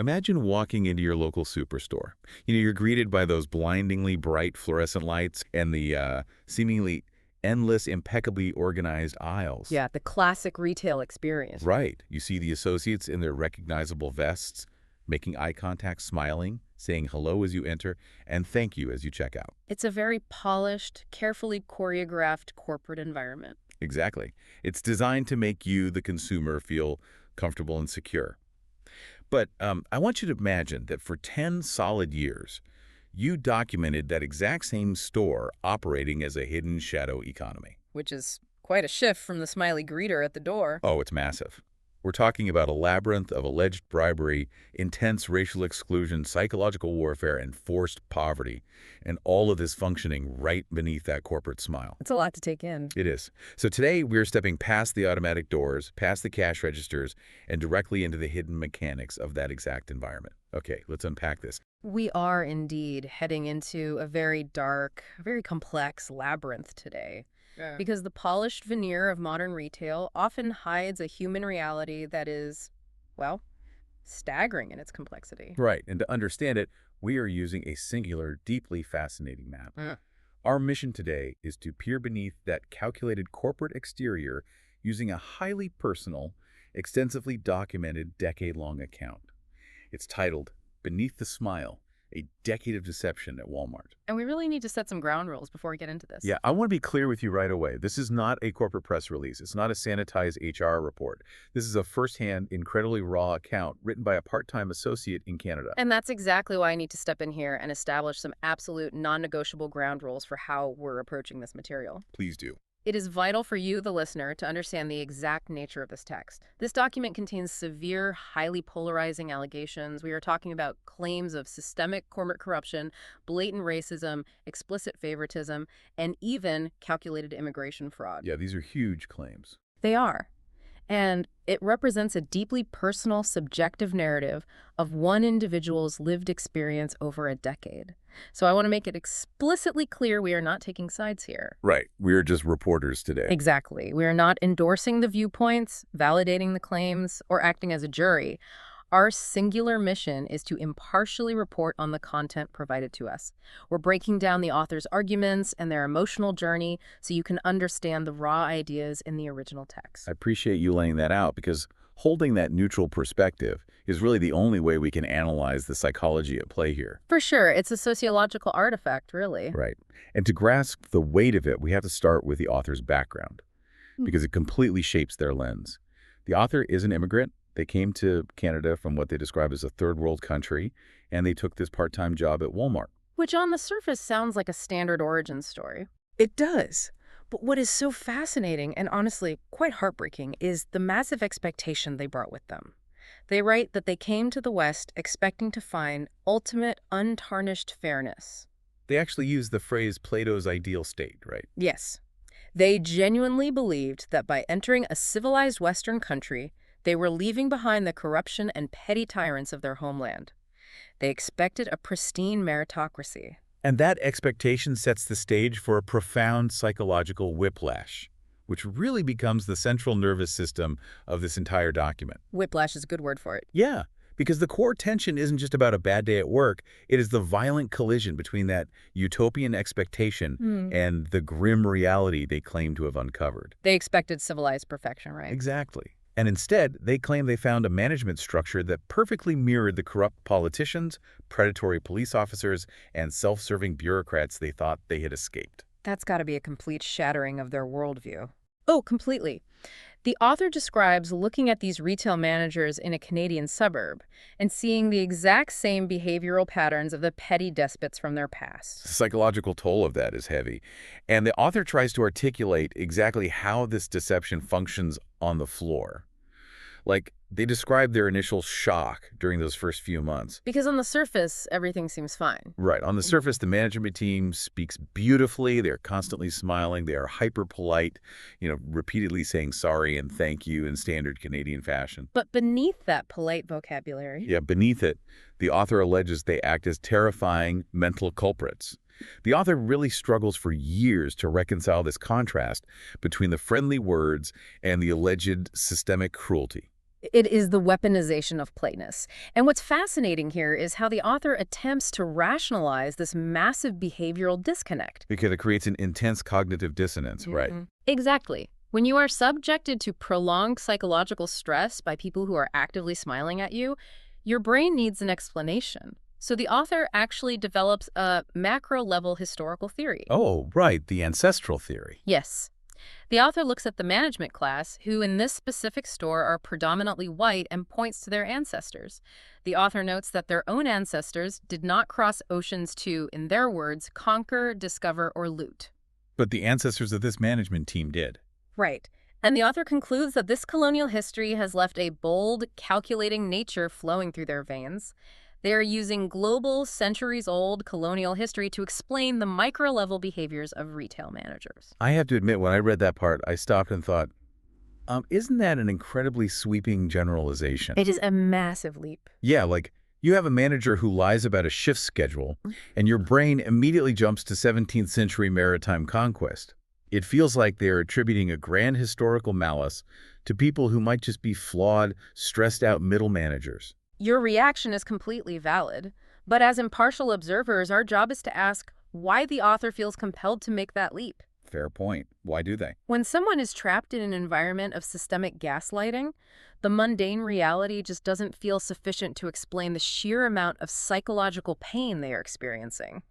Imagine walking into your local superstore. You're greeted by those blindingly bright fluorescent lights and the seemingly endless, impeccably organized aisles. Yeah, the classic retail experience. Right. You see the associates in their recognizable vests, making eye contact, smiling, saying hello as you enter, and thank you as you check out. It's a very polished, carefully choreographed corporate environment. Exactly. It's designed to make you, the consumer, feel comfortable and secure. But I want you to imagine that for 10 solid years, you documented that exact same store operating as a hidden shadow economy. Which is quite a shift from the smiley greeter at the door. Oh, it's massive. We're talking about a labyrinth of alleged bribery, intense racial exclusion, psychological warfare, and forced poverty, and all of this functioning right beneath that corporate smile. It's a lot to take in. It is. So today, we're stepping past the automatic doors, past the cash registers, and directly into the hidden mechanics of that exact environment. Okay, let's unpack this. We are indeed heading into a very dark, very complex labyrinth today. Yeah. Because the polished veneer of modern retail often hides a human reality that is, well, staggering in its complexity. Right, and to understand it, we are using a singular, deeply fascinating map. Yeah. Our mission today is to peer beneath that calculated corporate exterior using a highly personal, extensively documented decade-long account. It's titled Beneath the Smile, a decade of deception at Walmart. And we really need to set some ground rules before we get into this. Yeah, I want to be clear with you right away. This is not a corporate press release. It's not a sanitized HR report. This is a firsthand, incredibly raw account written by a part-time associate in Canada. And that's exactly why I need to step in here and establish some absolute non-negotiable ground rules for how we're approaching this material. Please do. It is vital for you, the listener, to understand the exact nature of this text. This document contains severe, highly polarizing allegations. We are talking about claims of systemic corporate corruption, blatant racism, explicit favoritism, and even calculated immigration fraud. Yeah, these are huge claims. They are. And it represents a deeply personal, subjective narrative of one individual's lived experience over a decade. So I want to make it explicitly clear we are not taking sides here. Right. We are just reporters today. Exactly. We are not endorsing the viewpoints, validating the claims, or acting as a jury. Our singular mission is to impartially report on the content provided to us. We're breaking down the author's arguments and their emotional journey so you can understand the raw ideas in the original text. I appreciate you laying that out because holding that neutral perspective is really the only way we can analyze the psychology at play here. For sure. It's a sociological artifact, really. Right. And to grasp the weight of it, we have to start with the author's background because it completely shapes their lens. The author is an immigrant. They came to Canada from what they describe as a third world country, and they took this part-time job at Walmart. Which on the surface sounds like a standard origin story. It does. But what is so fascinating and honestly quite heartbreaking is the massive expectation they brought with them. They write that they came to the West expecting to find ultimate, untarnished fairness. They actually use the phrase Plato's ideal state, right? Yes. They genuinely believed that by entering a civilized Western country, they were leaving behind the corruption and petty tyrants of their homeland. They expected a pristine meritocracy. And that expectation sets the stage for a profound psychological whiplash, which really becomes the central nervous system of this entire document. Whiplash is a good word for it. Yeah, because the core tension isn't just about a bad day at work. It is the violent collision between that utopian expectation and the grim reality they claim to have uncovered. They expected civilized perfection, right? Exactly. And instead, they claim they found a management structure that perfectly mirrored the corrupt politicians, predatory police officers, and self-serving bureaucrats they thought they had escaped. That's got to be a complete shattering of their worldview. Oh, completely. The author describes looking at these retail managers in a Canadian suburb and seeing the exact same behavioral patterns of the petty despots from their past. The psychological toll of that is heavy. And the author tries to articulate exactly how this deception functions on the floor. Like, they describe their initial shock during those first few months. Because on the surface, everything seems fine. Right. On the surface, the management team speaks beautifully. They're constantly smiling. They are hyper polite, repeatedly saying sorry and thank you in standard Canadian fashion. But beneath that polite vocabulary... Yeah, beneath it, the author alleges they act as terrifying mental culprits. The author really struggles for years to reconcile this contrast between the friendly words and the alleged systemic cruelty. It is the weaponization of politeness. And what's fascinating here is how the author attempts to rationalize this massive behavioral disconnect. Because it creates an intense cognitive dissonance, right? Exactly. When you are subjected to prolonged psychological stress by people who are actively smiling at you, your brain needs an explanation. So the author actually develops a macro-level historical theory. Oh, right, the ancestral theory. Yes. The author looks at the management class, who in this specific store are predominantly white, and points to their ancestors. The author notes that their own ancestors did not cross oceans to, in their words, conquer, discover, or loot. But the ancestors of this management team did. Right. And the author concludes that this colonial history has left a bold, calculating nature flowing through their veins. They are using global, centuries-old colonial history to explain the micro-level behaviors of retail managers. I have to admit, when I read that part, I stopped and thought, isn't that an incredibly sweeping generalization? It is a massive leap. Yeah, like you have a manager who lies about a shift schedule, and your brain immediately jumps to 17th century maritime conquest. It feels like they are attributing a grand historical malice to people who might just be flawed, stressed-out middle managers. Your reaction is completely valid, but as impartial observers, our job is to ask why the author feels compelled to make that leap. Fair point. Why do they? When someone is trapped in an environment of systemic gaslighting, the mundane reality just doesn't feel sufficient to explain the sheer amount of psychological pain they are experiencing.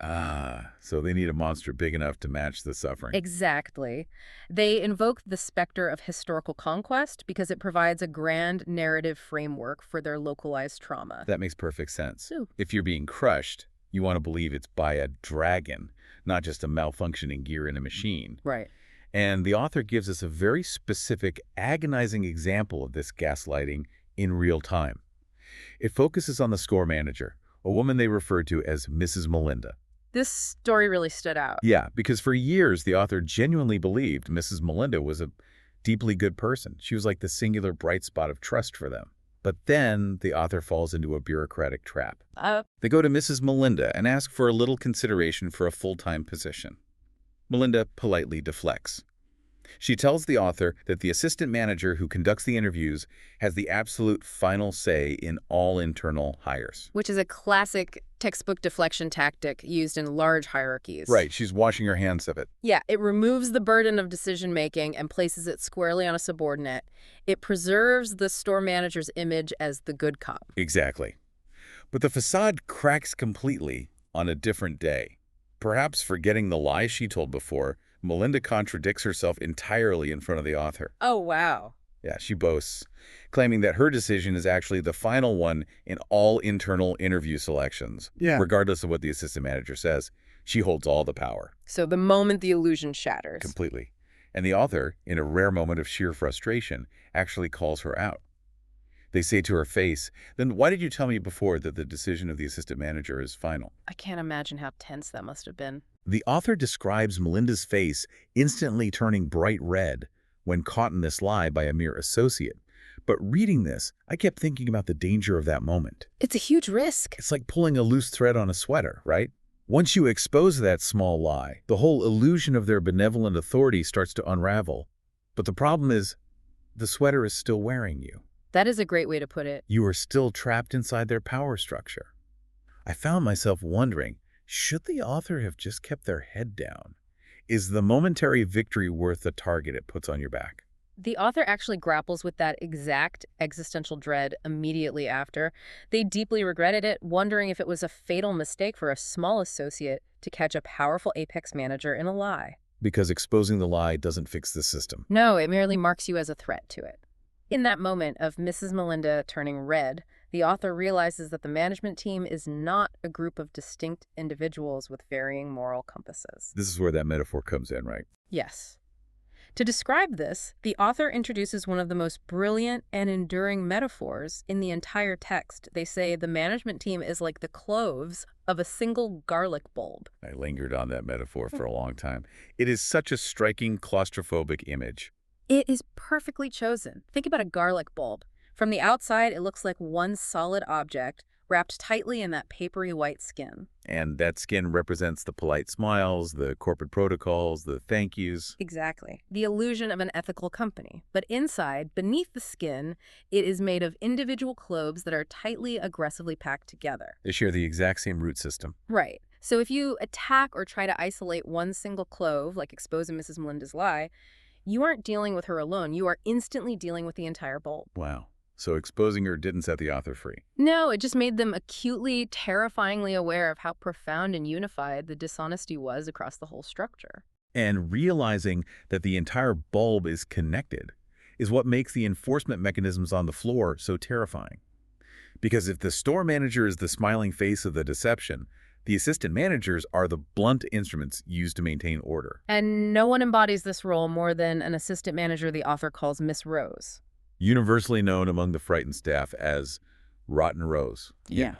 So they need a monster big enough to match the suffering. Exactly. They invoke the specter of historical conquest because it provides a grand narrative framework for their localized trauma. That makes perfect sense. Ooh. If you're being crushed, you want to believe it's by a dragon, not just a malfunctioning gear in a machine. Right. And the author gives us a very specific, agonizing example of this gaslighting in real time. It focuses on the store manager, a woman they refer to as Mrs. Melinda. This story really stood out. Yeah, because for years, the author genuinely believed Mrs. Melinda was a deeply good person. She was like the singular bright spot of trust for them. But then the author falls into a bureaucratic trap. They go to Mrs. Melinda and ask for a little consideration for a full-time position. Melinda politely deflects. She tells the author that the assistant manager who conducts the interviews has the absolute final say in all internal hires. Which is a classic textbook deflection tactic used in large hierarchies. Right, she's washing her hands of it. Yeah, it removes the burden of decision-making and places it squarely on a subordinate. It preserves the store manager's image as the good cop. Exactly. But the facade cracks completely on a different day. Perhaps forgetting the lie she told before, Melinda contradicts herself entirely in front of the author. Oh, wow. Yeah, she boasts, claiming that her decision is actually the final one in all internal interview selections. Yeah. Regardless of what the assistant manager says, she holds all the power. So the moment the illusion shatters. Completely. And the author, in a rare moment of sheer frustration, actually calls her out. They say to her face, then why did you tell me before that the decision of the assistant manager is final? I can't imagine how tense that must have been. The author describes Melinda's face instantly turning bright red when caught in this lie by a mere associate. But reading this, I kept thinking about the danger of that moment. It's a huge risk. It's like pulling a loose thread on a sweater, right? Once you expose that small lie, the whole illusion of their benevolent authority starts to unravel. But the problem is, the sweater is still wearing you. That is a great way to put it. You are still trapped inside their power structure. I found myself wondering, should the author have just kept their head down? Is the momentary victory worth the target it puts on your back? The author actually grapples with that exact existential dread immediately after. They deeply regretted it, wondering if it was a fatal mistake for a small associate to catch a powerful apex manager in a lie. Because exposing the lie doesn't fix the system. No, it merely marks you as a threat to it. In that moment of Mrs. Melinda turning red, the author realizes that the management team is not a group of distinct individuals with varying moral compasses. This is where that metaphor comes in, right? Yes. To describe this, the author introduces one of the most brilliant and enduring metaphors in the entire text. They say the management team is like the cloves of a single garlic bulb. I lingered on that metaphor for a long time. It is such a striking claustrophobic image. It is perfectly chosen. Think about a garlic bulb. From the outside, it looks like one solid object, wrapped tightly in that papery white skin. And that skin represents the polite smiles, the corporate protocols, the thank yous. Exactly. The illusion of an ethical company. But inside, beneath the skin, it is made of individual cloves that are tightly, aggressively packed together. They share the exact same root system. Right. So if you attack or try to isolate one single clove, like exposing Mrs. Melinda's lie, you aren't dealing with her alone. You are instantly dealing with the entire bulb. Wow. So exposing her didn't set the author free. No, it just made them acutely, terrifyingly aware of how profound and unified the dishonesty was across the whole structure. And realizing that the entire bulb is connected is what makes the enforcement mechanisms on the floor so terrifying. Because if the store manager is the smiling face of the deception, the assistant managers are the blunt instruments used to maintain order. And no one embodies this role more than an assistant manager the author calls Miss Rose. Universally known among the frightened staff as Rotten Rose. Yeah.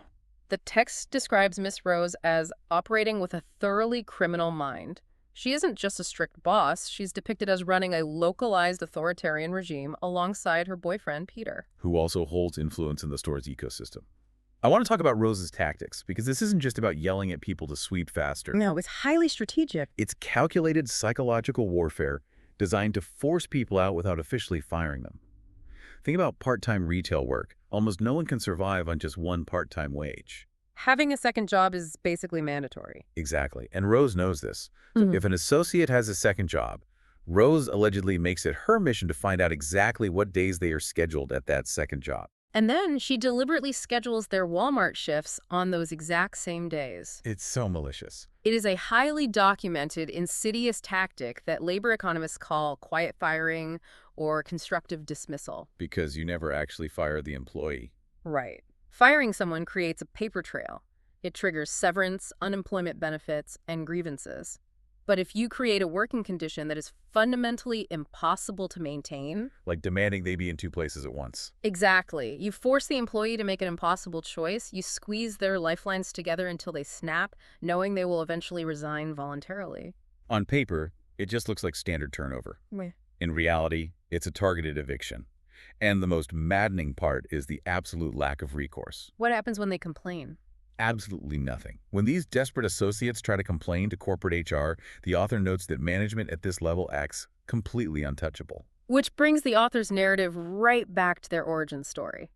The text describes Miss Rose as operating with a thoroughly criminal mind. She isn't just a strict boss, she's depicted as running a localized authoritarian regime alongside her boyfriend, Peter. Who also holds influence in the store's ecosystem. I want to talk about Rose's tactics, because this isn't just about yelling at people to sweep faster. No, it's highly strategic. It's calculated psychological warfare designed to force people out without officially firing them. Think about part-time retail work. Almost no one can survive on just one part-time wage. Having a second job is basically mandatory. Exactly. And Rose knows this. So if an associate has a second job, Rose allegedly makes it her mission to find out exactly what days they are scheduled at that second job. And then she deliberately schedules their Walmart shifts on those exact same days. It's so malicious. It is a highly documented, insidious tactic that labor economists call quiet firing or constructive dismissal. Because you never actually fire the employee. Right. Firing someone creates a paper trail. It triggers severance, unemployment benefits, and grievances. But if you create a working condition that is fundamentally impossible to maintain... Like demanding they be in two places at once. Exactly. You force the employee to make an impossible choice. You squeeze their lifelines together until they snap, knowing they will eventually resign voluntarily. On paper, it just looks like standard turnover. Meh. In reality, it's a targeted eviction. And the most maddening part is the absolute lack of recourse. What happens when they complain? Absolutely nothing. When these desperate associates try to complain to corporate HR, the author notes that management at this level acts completely untouchable. Which brings the author's narrative right back to their origin story.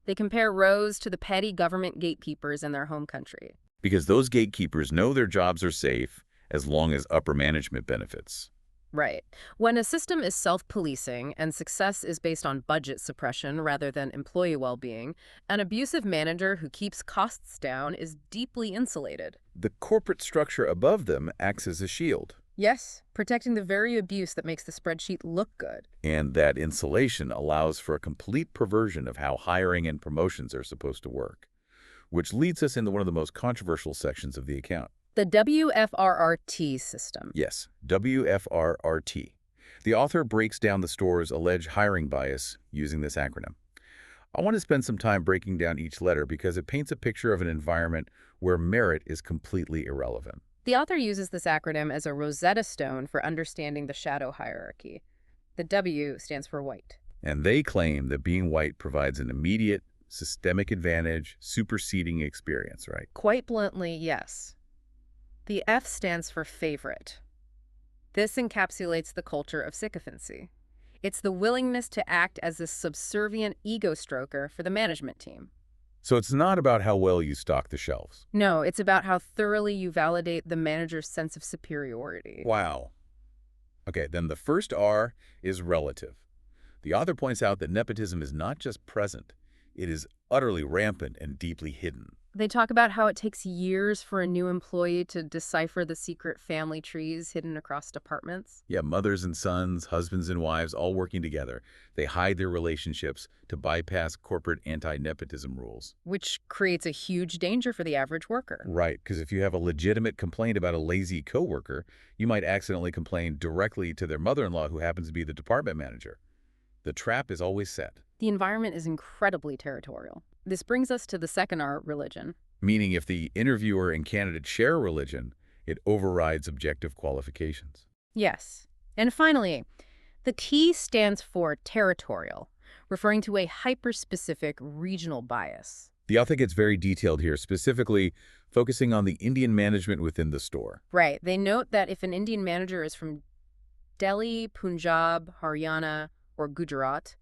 They compare Rose to the petty government gatekeepers in their home country. Because those gatekeepers know their jobs are safe as long as upper management benefits. Right. When a system is self-policing and success is based on budget suppression rather than employee well-being, an abusive manager who keeps costs down is deeply insulated. The corporate structure above them acts as a shield. Yes, protecting the very abuse that makes the spreadsheet look good. And that insulation allows for a complete perversion of how hiring and promotions are supposed to work. Which leads us into one of the most controversial sections of the account. The WFRRT system. Yes, WFRRT. The author breaks down the store's alleged hiring bias using this acronym. I want to spend some time breaking down each letter because it paints a picture of an environment where merit is completely irrelevant. The author uses this acronym as a Rosetta Stone for understanding the shadow hierarchy. The W stands for white. And they claim that being white provides an immediate, systemic advantage, superseding experience, right? Quite bluntly, yes. The F stands for favorite. This encapsulates the culture of sycophancy. It's the willingness to act as a subservient ego stroker for the management team. So it's not about how well you stock the shelves. No, it's about how thoroughly you validate the manager's sense of superiority. Wow. Okay, then the first R is relative. The author points out that nepotism is not just present, it is utterly rampant and deeply hidden. They talk about how it takes years for a new employee to decipher the secret family trees hidden across departments. Yeah, mothers and sons, husbands and wives, all working together. They hide their relationships to bypass corporate anti-nepotism rules. Which creates a huge danger for the average worker. Right, because if you have a legitimate complaint about a lazy coworker, you might accidentally complain directly to their mother-in-law who happens to be the department manager. The trap is always set. The environment is incredibly territorial. This brings us to the second R, religion. Meaning if the interviewer and candidate share religion, it overrides objective qualifications. Yes. And finally, the T stands for territorial, referring to a hyper-specific regional bias. The author gets very detailed here, specifically focusing on the Indian management within the store. Right. They note that if an Indian manager is from Delhi, Punjab, Haryana, or Gujarat,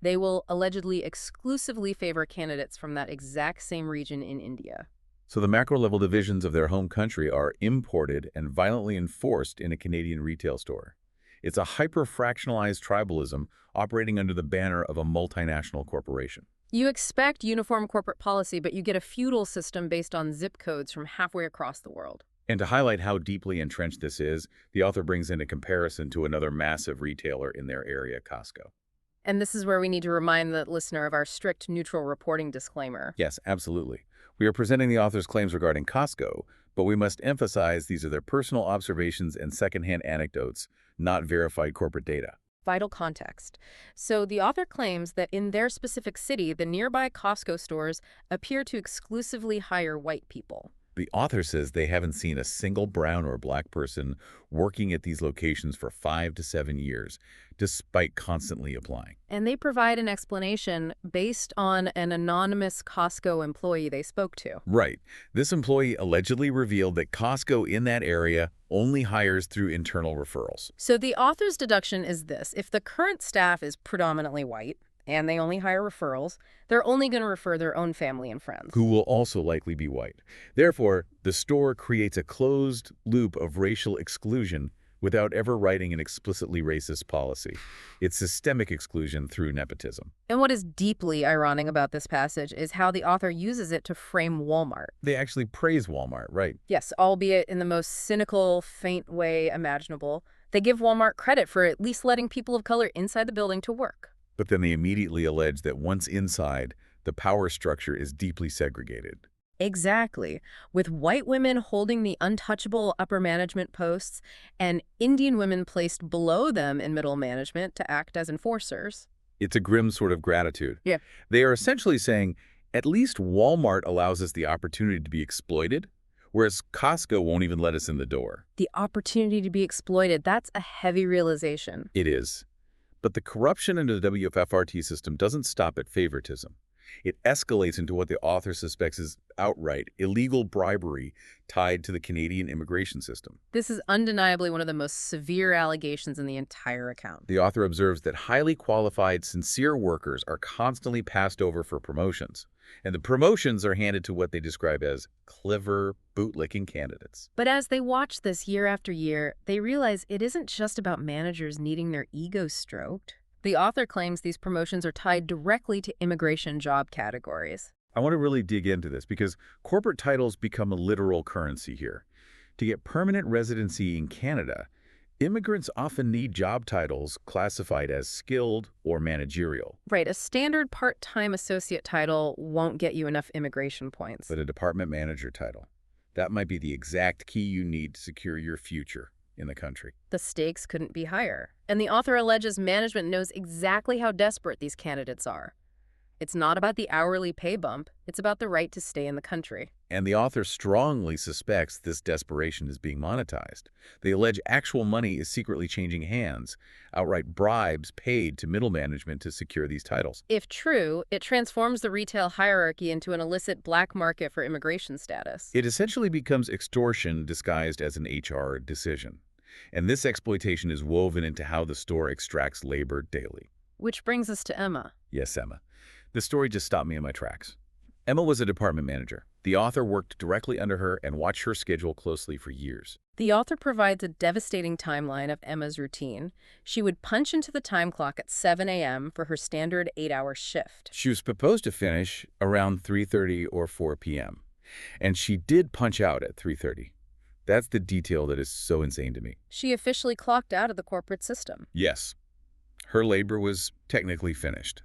they will allegedly exclusively favor candidates from that exact same region in India. So the macro-level divisions of their home country are imported and violently enforced in a Canadian retail store. It's a hyper-fractionalized tribalism operating under the banner of a multinational corporation. You expect uniform corporate policy, but you get a feudal system based on zip codes from halfway across the world. And to highlight how deeply entrenched this is, the author brings in a comparison to another massive retailer in their area, Costco. And this is where we need to remind the listener of our strict neutral reporting disclaimer. Yes, absolutely. We are presenting the author's claims regarding Costco, but we must emphasize these are their personal observations and secondhand anecdotes, not verified corporate data. Vital context. So the author claims that in their specific city, the nearby Costco stores appear to exclusively hire white people. The author says they haven't seen a single brown or black person working at these locations for 5 to 7 years, despite constantly applying. And they provide an explanation based on an anonymous Costco employee they spoke to. Right. This employee allegedly revealed that Costco in that area only hires through internal referrals. So the author's deduction is this: if the current staff is predominantly white, and they only hire referrals, they're only going to refer their own family and friends. Who will also likely be white. Therefore, the store creates a closed loop of racial exclusion without ever writing an explicitly racist policy. It's systemic exclusion through nepotism. And what is deeply ironic about this passage is how the author uses it to frame Walmart. They actually praise Walmart, right? Yes, albeit in the most cynical, faint way imaginable. They give Walmart credit for at least letting people of color inside the building to work. But then they immediately allege that once inside, the power structure is deeply segregated. Exactly, with white women holding the untouchable upper management posts and Indian women placed below them in middle management to act as enforcers. It's a grim sort of gratitude. Yeah. They are essentially saying, at least Walmart allows us the opportunity to be exploited, whereas Costco won't even let us in the door. The opportunity to be exploited, that's a heavy realization. It is. But the corruption in the WFRT system doesn't stop at favoritism. It escalates into what the author suspects is outright illegal bribery tied to the Canadian immigration system. This is undeniably one of the most severe allegations in the entire account. The author observes that highly qualified, sincere workers are constantly passed over for promotions, and the promotions are handed to what they describe as clever, bootlicking candidates. But as they watch this year after year, they realize it isn't just about managers needing their egos stroked. The author claims these promotions are tied directly to immigration job categories. I want to really dig into this because corporate titles become a literal currency here. To get permanent residency in Canada, immigrants often need job titles classified as skilled or managerial. Right, a standard part-time associate title won't get you enough immigration points. But a department manager title, that might be the exact key you need to secure your future in the country. The stakes couldn't be higher. And the author alleges management knows exactly how desperate these candidates are. It's not about the hourly pay bump, it's about the right to stay in the country. And the author strongly suspects this desperation is being monetized. They allege actual money is secretly changing hands, outright bribes paid to middle management to secure these titles. If true, it transforms the retail hierarchy into an illicit black market for immigration status. It essentially becomes extortion disguised as an HR decision. And this exploitation is woven into how the store extracts labor daily. Which brings us to Emma. Yes, Emma. The story just stopped me in my tracks. Emma was a department manager. The author worked directly under her and watched her schedule closely for years. The author provides a devastating timeline of Emma's routine. She would punch into the time clock at 7 a.m. for her standard 8-hour shift. She was supposed to finish around 3:30 or 4 p.m. And she did punch out at 3:30. That's the detail that is so insane to me. She officially clocked out of the corporate system. Yes, her labor was technically finished.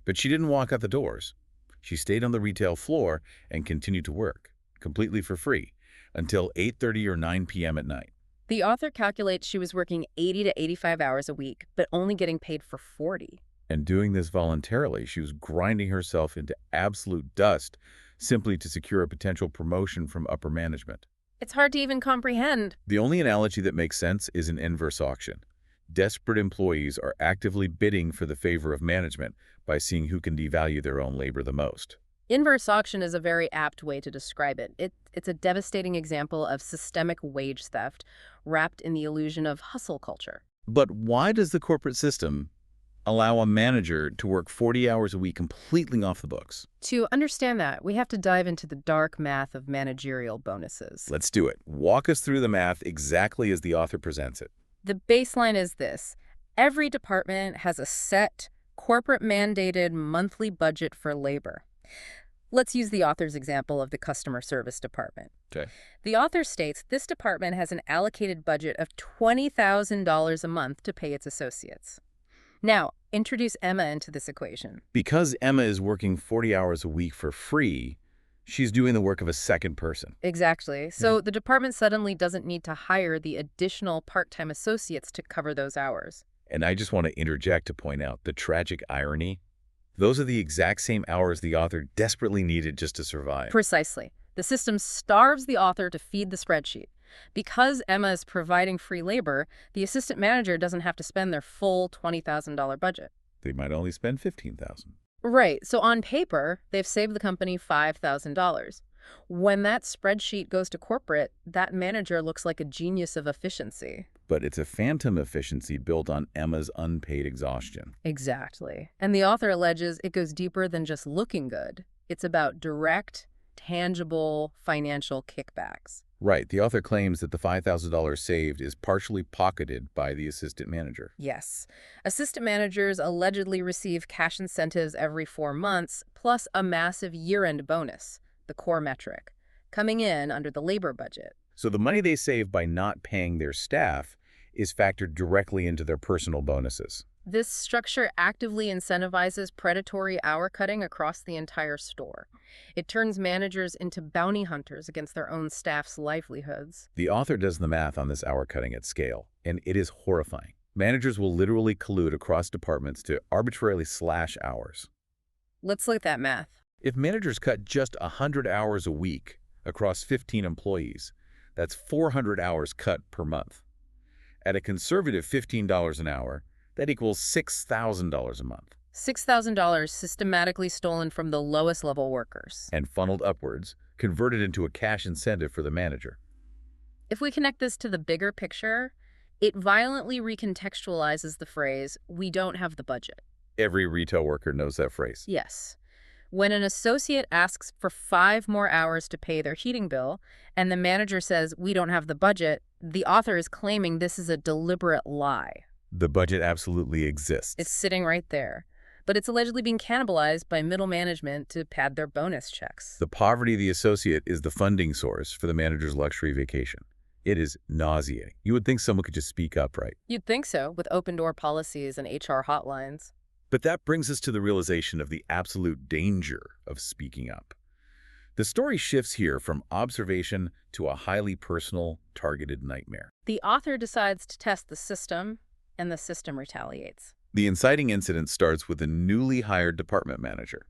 But she didn't walk out the doors. She stayed on the retail floor and continued to work, completely for free, until 8:30 or 9 p.m. at night. The author calculates she was working 80 to 85 hours a week, but only getting paid for 40. And doing this voluntarily, she was grinding herself into absolute dust simply to secure a potential promotion from upper management. It's hard to even comprehend. The only analogy that makes sense is an inverse auction. Desperate employees are actively bidding for the favor of management by seeing who can devalue their own labor the most. Inverse auction is a very apt way to describe it. It's a devastating example of systemic wage theft wrapped in the illusion of hustle culture. But why does the corporate system allow a manager to work 40 hours a week completely off the books? To understand that, we have to dive into the dark math of managerial bonuses. Let's do it. Walk us through the math exactly as the author presents it. The baseline is this. Every department has a set, corporate-mandated monthly budget for labor. Let's use the author's example of the customer service department. Okay. The author states this department has an allocated budget of $20,000 a month to pay its associates. Now, introduce Emma into this equation. Because Emma is working 40 hours a week for free, she's doing the work of a second person. Exactly. So the department suddenly doesn't need to hire the additional part-time associates to cover those hours. And I just want to interject to point out the tragic irony. Those are the exact same hours the author desperately needed just to survive. Precisely. The system starves the author to feed the spreadsheet. Because Emma is providing free labor, the assistant manager doesn't have to spend their full $20,000 budget. They might only spend $15,000. Right. So on paper, they've saved the company $5,000. When that spreadsheet goes to corporate, that manager looks like a genius of efficiency. But it's a phantom efficiency built on Emma's unpaid exhaustion. Exactly. And the author alleges it goes deeper than just looking good. It's about direct, tangible financial kickbacks. Right. The author claims that the $5,000 saved is partially pocketed by the assistant manager. Yes. Assistant managers allegedly receive cash incentives every 4 months, plus a massive year-end bonus, the core metric, coming in under the labor budget. So the money they save by not paying their staff is factored directly into their personal bonuses. This structure actively incentivizes predatory hour cutting across the entire store. It turns managers into bounty hunters against their own staff's livelihoods. The author does the math on this hour cutting at scale, and it is horrifying. Managers will literally collude across departments to arbitrarily slash hours. Let's look at that math. If managers cut just 100 hours a week across 15 employees, that's 400 hours cut per month. At a conservative $15 an hour, that equals $6,000 a month. $6,000 systematically stolen from the lowest level workers. And funneled upwards, converted into a cash incentive for the manager. If we connect this to the bigger picture, it violently recontextualizes the phrase, "we don't have the budget." Every retail worker knows that phrase. Yes. When an associate asks for 5 more hours to pay their heating bill, and the manager says, "we don't have the budget," the author is claiming this is a deliberate lie. The budget absolutely exists. It's sitting right there. But it's allegedly being cannibalized by middle management to pad their bonus checks. The poverty of the associate is the funding source for the manager's luxury vacation. It is nauseating. You would think someone could just speak up, right? You'd think so, with open-door policies and HR hotlines. But that brings us to the realization of the absolute danger of speaking up. The story shifts here from observation to a highly personal, targeted nightmare. The author decides to test the system, and the system retaliates. The inciting incident starts with a newly hired department manager.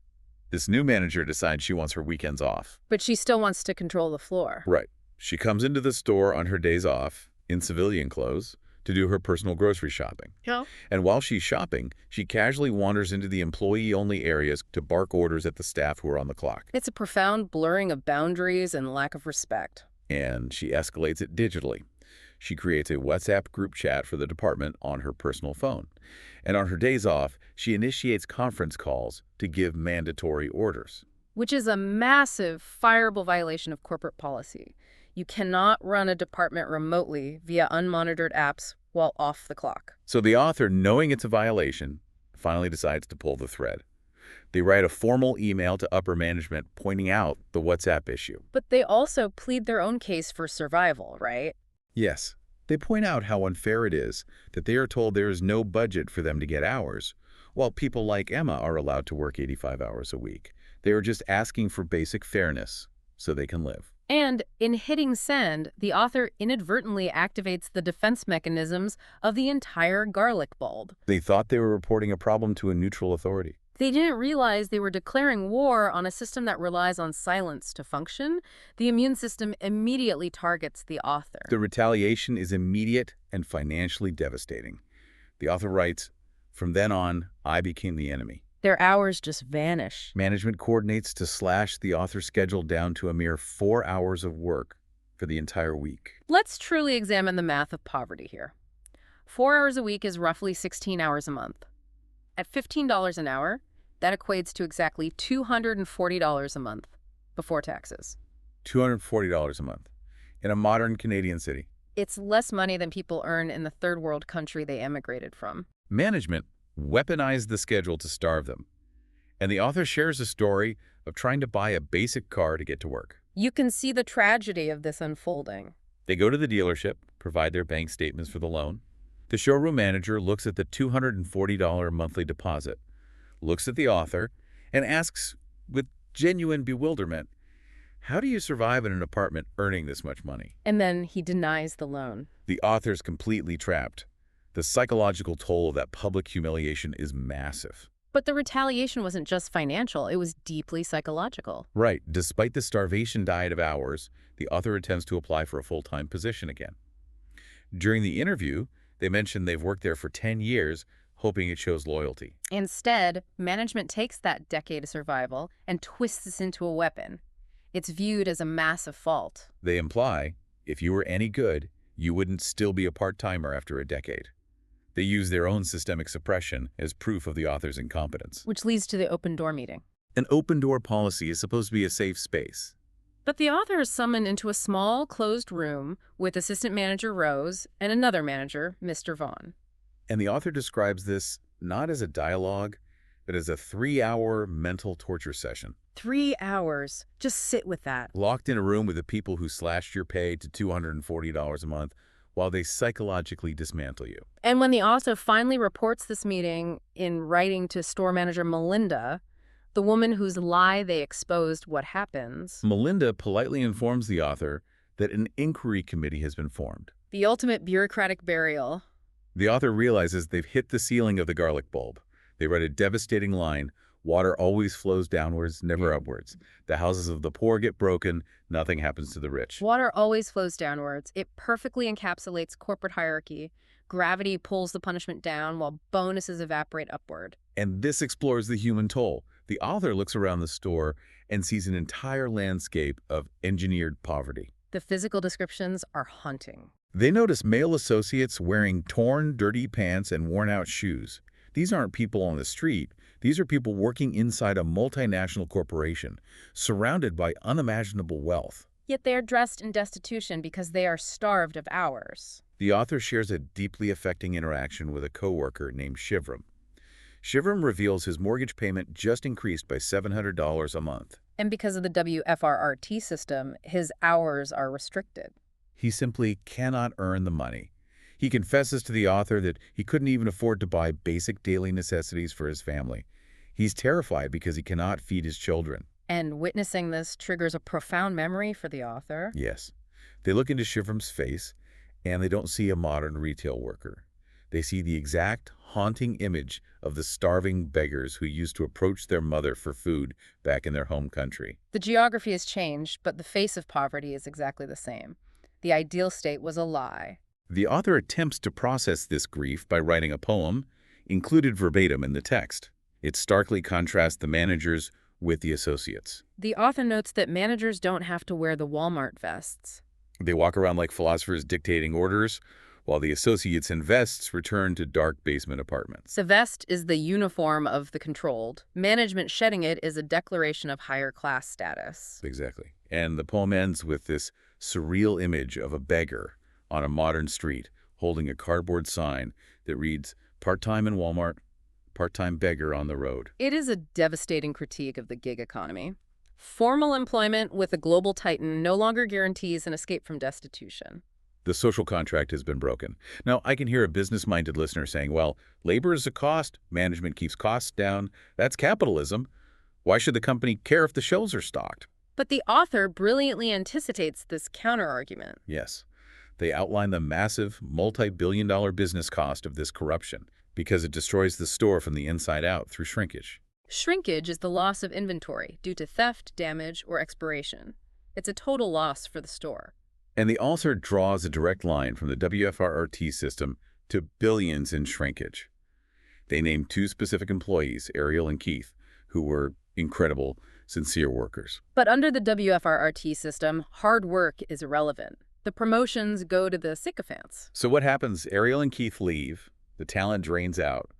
This new manager decides she wants her weekends off. But she still wants to control the floor. Right. She comes into the store on her days off, in civilian clothes, to do her personal grocery shopping. Yeah. And while she's shopping, she casually wanders into the employee-only areas to bark orders at the staff who are on the clock. It's a profound blurring of boundaries and lack of respect. And she escalates it digitally. She creates a WhatsApp group chat for the department on her personal phone. And on her days off, she initiates conference calls to give mandatory orders. Which is a massive, fireable violation of corporate policy. You cannot run a department remotely via unmonitored apps while off the clock. So the author, knowing it's a violation, finally decides to pull the thread. They write a formal email to upper management pointing out the WhatsApp issue. But they also plead their own case for survival, right? Yes, they point out how unfair it is that they are told there is no budget for them to get hours, while people like Emma are allowed to work 85 hours a week. They are just asking for basic fairness so they can live. And in hitting send, the author inadvertently activates the defense mechanisms of the entire garlic bulb. They thought they were reporting a problem to a neutral authority. They didn't realize they were declaring war on a system that relies on silence to function. The immune system immediately targets the author. The retaliation is immediate and financially devastating. The author writes, "From then on, I became the enemy. Their hours just vanish. Management coordinates to slash the author's schedule down to a mere 4 hours of work for the entire week. Let's truly examine the math of poverty here. 4 hours a week is roughly 16 hours a month. At $15 an hour, that equates to exactly $240 a month before taxes. $240 a month in a modern Canadian city. It's less money than people earn in the third world country they emigrated from. Management weaponized the schedule to starve them. And the author shares a story of trying to buy a basic car to get to work. You can see the tragedy of this unfolding. They go to the dealership, provide their bank statements for the loan. The showroom manager looks at the $240 monthly deposit, looks at the author, and asks with genuine bewilderment, "How do you survive in an apartment earning this much money?" And then he denies the loan. The author's completely trapped. The psychological toll of that public humiliation is massive. But the retaliation wasn't just financial, it was deeply psychological. Right. Despite the starvation diet of hours, the author attempts to apply for a full-time position again. During the interview, they mention they've worked there for 10 years, hoping it shows loyalty. Instead, management takes that decade of survival and twists this into a weapon. It's viewed as a massive fault. They imply, if you were any good, you wouldn't still be a part-timer after a decade. They use their own systemic suppression as proof of the author's incompetence. Which leads to the open door meeting. An open-door policy is supposed to be a safe space. But the author is summoned into a small, closed room with assistant manager Rose and another manager, Mr. Vaughn. And the author describes this not as a dialogue, but as a 3-hour mental torture session. 3 hours. Just sit with that. Locked in a room with the people who slashed your pay to $240 a month while they psychologically dismantle you. And when the author finally reports this meeting in writing to store manager Melinda, the woman whose lie they exposed what happens, Melinda politely informs the author that an inquiry committee has been formed. the ultimate bureaucratic burial. The author realizes they've hit the ceiling of the garlic bulb. They write a devastating line: "Water always flows downwards, never upwards. The houses of the poor get broken, nothing happens to the rich." Water always flows downwards. It perfectly encapsulates corporate hierarchy. Gravity pulls the punishment down while bonuses evaporate upward. And this explores the human toll. The author looks around the store and sees an entire landscape of engineered poverty. The physical descriptions are haunting. They notice male associates wearing torn, dirty pants and worn-out shoes. These aren't people on the street. These are people working inside a multinational corporation, surrounded by unimaginable wealth. Yet they are dressed in destitution because they are starved of hours. The author shares a deeply affecting interaction with a coworker named Shivram. Shivram reveals his mortgage payment just increased by $700 a month. And because of the WFRRT system, his hours are restricted. He simply cannot earn the money. He confesses to the author that he couldn't even afford to buy basic daily necessities for his family. He's terrified because he cannot feed his children. And witnessing this triggers a profound memory for the author. Yes. They look into Shivram's face, and they don't see a modern retail worker. They see the exact haunting image of the starving beggars who used to approach their mother for food back in their home country. The geography has changed, but the face of poverty is exactly the same. The ideal state was a lie. The author attempts to process this grief by writing a poem, included verbatim in the text. It starkly contrasts the managers with the associates. The author notes that managers don't have to wear the Walmart vests. They walk around like philosophers dictating orders, while the associates in vests return to dark basement apartments. The vest is the uniform of the controlled. Management shedding it is a declaration of higher class status. Exactly. And the poem ends with this surreal image of a beggar on a modern street holding a cardboard sign that reads, "Part-time in Walmart, part-time beggar on the road." It is a devastating critique of the gig economy. Formal employment with a global titan no longer guarantees an escape from destitution. The social contract has been broken. Now, I can hear a business-minded listener saying, well, labor is a cost, management keeps costs down, that's capitalism. Why should the company care if the shelves are stocked? But the author brilliantly anticipates this counterargument. Yes. They outline the massive, multi-billion-dollar business cost of this corruption because it destroys the store from the inside out through shrinkage. Shrinkage is the loss of inventory due to theft, damage, or expiration. It's a total loss for the store. And the author draws a direct line from the WFRRT system to billions in shrinkage. They named two specific employees, Ariel and Keith, who were incredible, sincere workers. But under the WFRRT system, hard work is irrelevant. The promotions go to the sycophants. So what happens? Ariel and Keith leave, the talent drains out,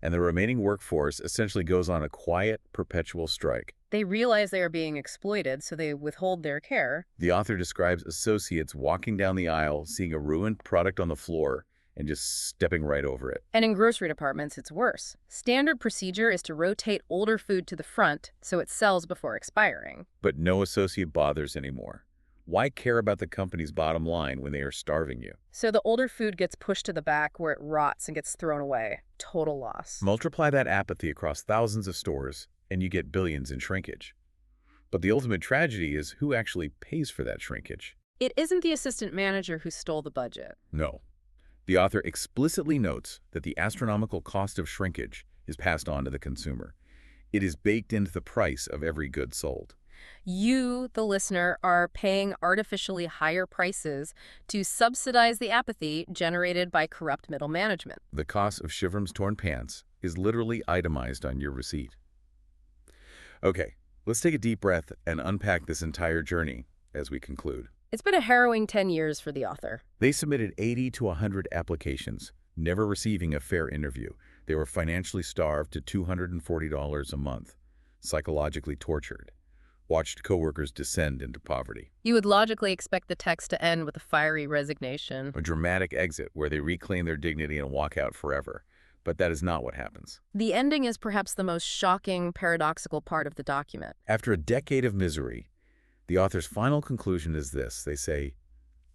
and the remaining workforce essentially goes on a quiet, perpetual strike. They realize they are being exploited, so they withhold their care. The author describes associates walking down the aisle, seeing a ruined product on the floor, and just stepping right over it. And in grocery departments, it's worse. Standard procedure is to rotate older food to the front so it sells before expiring. But no associate bothers anymore. Why care about the company's bottom line when they are starving you? So the older food gets pushed to the back where it rots and gets thrown away. Total loss. Multiply that apathy across thousands of stores, and you get billions in shrinkage. But the ultimate tragedy is who actually pays for that shrinkage. It isn't the assistant manager who stole the budget. No. The author explicitly notes that the astronomical cost of shrinkage is passed on to the consumer. It is baked into the price of every good sold. You, the listener, are paying artificially higher prices to subsidize the apathy generated by corrupt middle management. The cost of Shivram's torn pants is literally itemized on your receipt. Okay, let's take a deep breath and unpack this entire journey as we conclude. It's been a harrowing 10 years for the author. They submitted 80 to 100 applications, never receiving a fair interview. They were financially starved to $240 a month, psychologically tortured, watched coworkers descend into poverty. You would logically expect the text to end with a fiery resignation. A dramatic exit where they reclaim their dignity and walk out forever. But that is not what happens. The ending is perhaps the most shocking, paradoxical part of the document. After a decade of misery, the author's final conclusion is this. They say,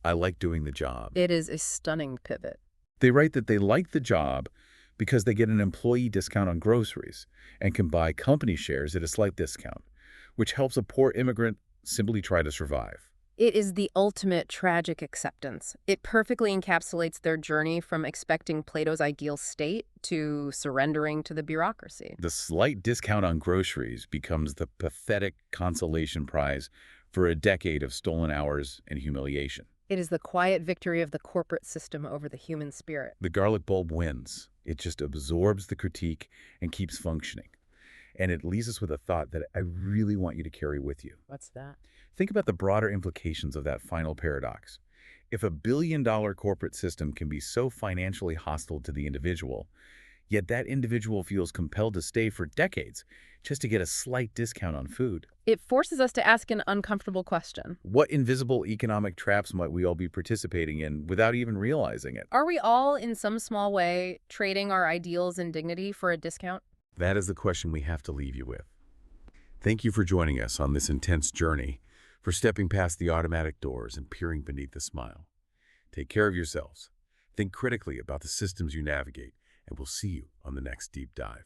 I like doing the job. It is a stunning pivot. They write that they like the job because they get an employee discount on groceries and can buy company shares at a slight discount, which helps a poor immigrant simply try to survive. It is the ultimate tragic acceptance. It perfectly encapsulates their journey from expecting Plato's ideal state to surrendering to the bureaucracy. The slight discount on groceries becomes the pathetic consolation prize for a decade of stolen hours and humiliation. It is the quiet victory of the corporate system over the human spirit. The garlic bulb wins. It just absorbs the critique and keeps functioning. And it leaves us with a thought that I really want you to carry with you. What's that? Think about the broader implications of that final paradox. If a billion-dollar corporate system can be so financially hostile to the individual, yet that individual feels compelled to stay for decades just to get a slight discount on food. It forces us to ask an uncomfortable question. What invisible economic traps might we all be participating in without even realizing it? Are we all, in some small way, trading our ideals and dignity for a discount? That is the question we have to leave you with. Thank you for joining us on this intense journey, for stepping past the automatic doors and peering beneath the smile. Take care of yourselves. Think critically about the systems you navigate, and we'll see you on the next deep dive.